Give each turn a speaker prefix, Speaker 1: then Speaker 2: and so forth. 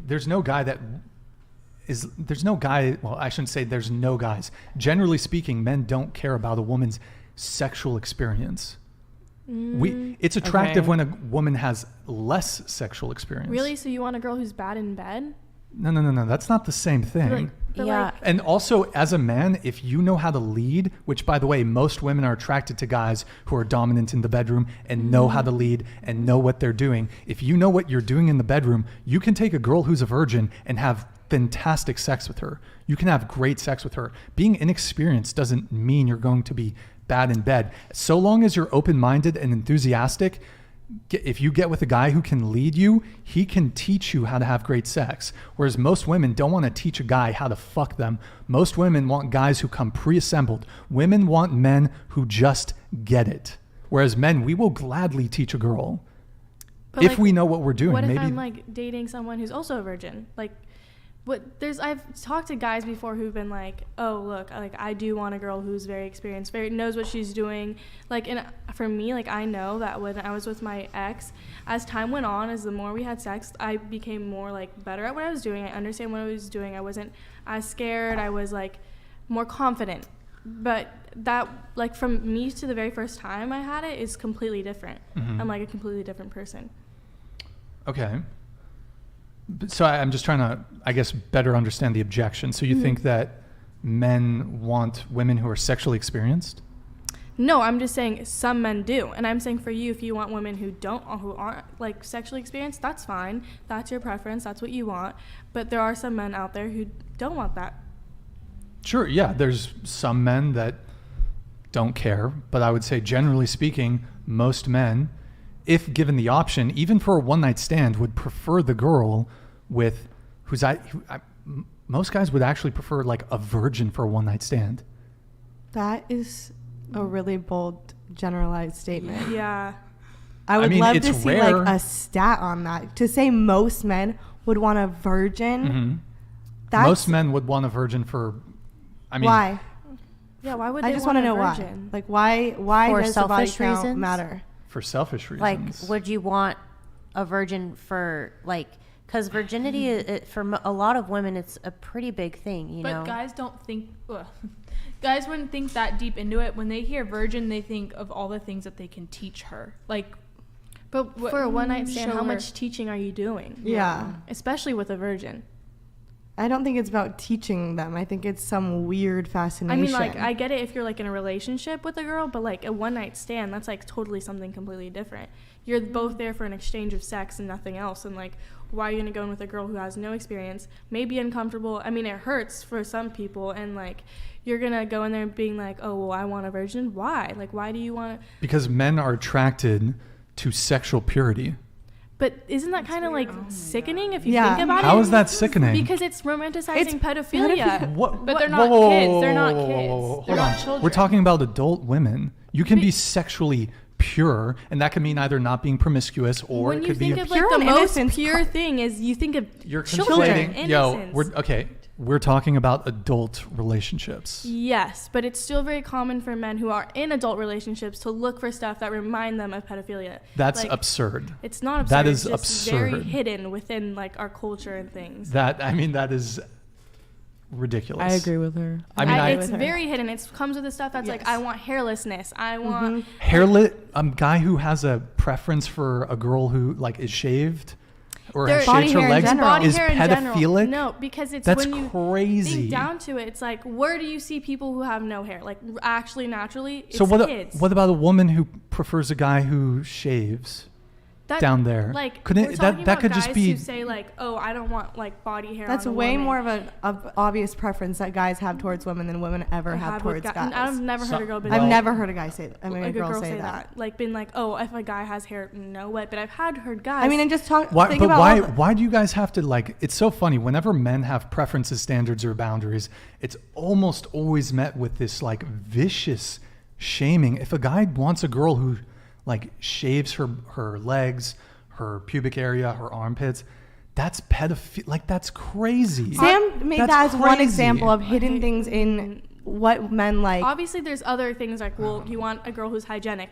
Speaker 1: there's no guy that there's no guy, well, I shouldn't say there's no guys. Generally speaking, men don't care about a woman's sexual experience. It's attractive when a woman has less sexual experience.
Speaker 2: Really? So you want a girl who's bad in bed?
Speaker 1: No. That's not the same thing. And also, as a man, if you know how to lead, which, by the way, most women are attracted to guys who are dominant in the bedroom and know how to lead and know what they're doing. If you know what you're doing in the bedroom, you can take a girl who's a virgin and have fantastic sex with her. You can have great sex with her. Being inexperienced doesn't mean you're going to be bad in bed. So long as you're open-minded and enthusiastic, if you get with a guy who can lead you, he can teach you how to have great sex. Whereas most women don't want to teach a guy how to fuck them. Most women want guys who come pre-assembled. Women want men who just get it. Whereas men, we will gladly teach a girl if we know what we're doing.
Speaker 2: What if
Speaker 1: maybe
Speaker 2: I'm like dating someone who's also a virgin? Like, I've talked to guys before who've been like, oh, look, like I do want a girl who's very experienced, knows what she's doing. Like, and for me, like I know that when I was with my ex, as time went on, as the more we had sex, I became more like better at what I was doing. I understand what I was doing. I wasn't as scared. I was like more confident. But that, like from me to the very first time I had it, is completely different. I'm like a completely different person.
Speaker 1: Okay. So I'm just trying to, I guess, better understand the objection. So you think that men want women who are sexually experienced?
Speaker 2: No, I'm just saying some men do. And I'm saying for you, if you want women who aren't like sexually experienced, that's fine. That's your preference. That's what you want. But there are some men out there who don't want that.
Speaker 1: Sure. Yeah. There's some men that don't care. But I would say, generally speaking, most men, if given the option, even for a one-night stand, would prefer the girl with most guys would actually prefer like a virgin for a one-night stand.
Speaker 3: That is a really bold, generalized statement.
Speaker 2: Yeah.
Speaker 3: I would love to see like a stat on that. To say most men would want a virgin.
Speaker 1: Most men would want a virgin for,
Speaker 3: why?
Speaker 2: Yeah, why would they
Speaker 3: I just want to know
Speaker 2: virgin?
Speaker 3: why. Like why
Speaker 4: For
Speaker 3: does the body
Speaker 4: selfish
Speaker 3: count
Speaker 4: reasons?
Speaker 3: matter?
Speaker 1: For selfish reasons.
Speaker 4: Like, would you want a virgin for, like, because virginity, for a lot of women, it's a pretty big thing, you know?
Speaker 5: But guys don't think, guys wouldn't think that deep into it. When they hear virgin, they think of all the things that they can teach her. Like,
Speaker 2: but for a one-night stand,
Speaker 5: show
Speaker 2: how
Speaker 5: her.
Speaker 2: much teaching are you doing?
Speaker 3: Yeah.
Speaker 2: Especially with a virgin.
Speaker 3: I don't think it's about teaching them. I think it's some weird fascination.
Speaker 2: I mean, like, I get it if you're, like, in a relationship with a girl, but, like, a one-night stand, that's, like, totally something completely different. You're both there for an exchange of sex and nothing else, and, like, why are you going to go in with a girl who has no experience, may be uncomfortable? I mean, it hurts for some people, and, like, you're going to go in there being like, oh, well, I want a virgin? Why? Like, why do you want to?
Speaker 1: Because men are attracted to sexual purity.
Speaker 2: But isn't that kind of like sickening if you think about it?
Speaker 1: How is that sickening?
Speaker 2: Because it's romanticizing pedophilia.
Speaker 1: What?
Speaker 2: But they're not kids. They're not kids. They're not children.
Speaker 1: We're talking about adult women. You can be sexually pure, and that can mean either not being promiscuous or
Speaker 2: when
Speaker 1: it
Speaker 2: you
Speaker 1: could
Speaker 2: think
Speaker 1: be
Speaker 2: of like the most pure thing is you think of children, innocence.
Speaker 1: We're talking about adult relationships.
Speaker 2: Yes, but it's still very common for men who are in adult relationships to look for stuff that remind them of pedophilia.
Speaker 1: That's absurd.
Speaker 2: It's not absurd.
Speaker 1: That is
Speaker 2: it's just
Speaker 1: absurd.
Speaker 2: Very hidden within like our culture and things.
Speaker 1: That is ridiculous.
Speaker 3: I agree with her.
Speaker 2: It's very hidden. It comes with the stuff that's like, I want hairlessness. I want
Speaker 1: a guy who has a preference for a girl who like is shaved or
Speaker 3: body
Speaker 1: shaves her
Speaker 3: hair
Speaker 1: legs is
Speaker 2: hair in
Speaker 1: pedophilic.
Speaker 2: General. No, because it's
Speaker 1: that's
Speaker 2: when you
Speaker 1: crazy.
Speaker 2: think down to it, it's like, where do you see people who have no hair? Like actually naturally, it's
Speaker 1: so
Speaker 2: kids.
Speaker 1: What about a woman who prefers a guy who shaves? Down there,
Speaker 2: like
Speaker 1: couldn't that could just be?
Speaker 2: Who say like, oh, I don't want like body hair.
Speaker 3: That's
Speaker 2: on a
Speaker 3: way
Speaker 2: woman.
Speaker 3: more of an obvious preference that guys have towards women than women ever have towards guys.
Speaker 2: I've never heard a girl.
Speaker 3: I've never heard a guy say that. I mean, a girl say that.
Speaker 2: Like, been like, oh, if a guy has hair, no way. But I've heard guys.
Speaker 3: I mean, and just talk.
Speaker 1: Why do you guys have to like? It's so funny. Whenever men have preferences, standards, or boundaries, it's almost always met with this like vicious shaming. If a guy wants a girl who like shaves her legs, her pubic area, her armpits, that's pedophilia. Like, that's crazy.
Speaker 3: Sam made that as one example of hidden things in what men like.
Speaker 2: Obviously, there's other things like, well, you want a girl who's hygienic.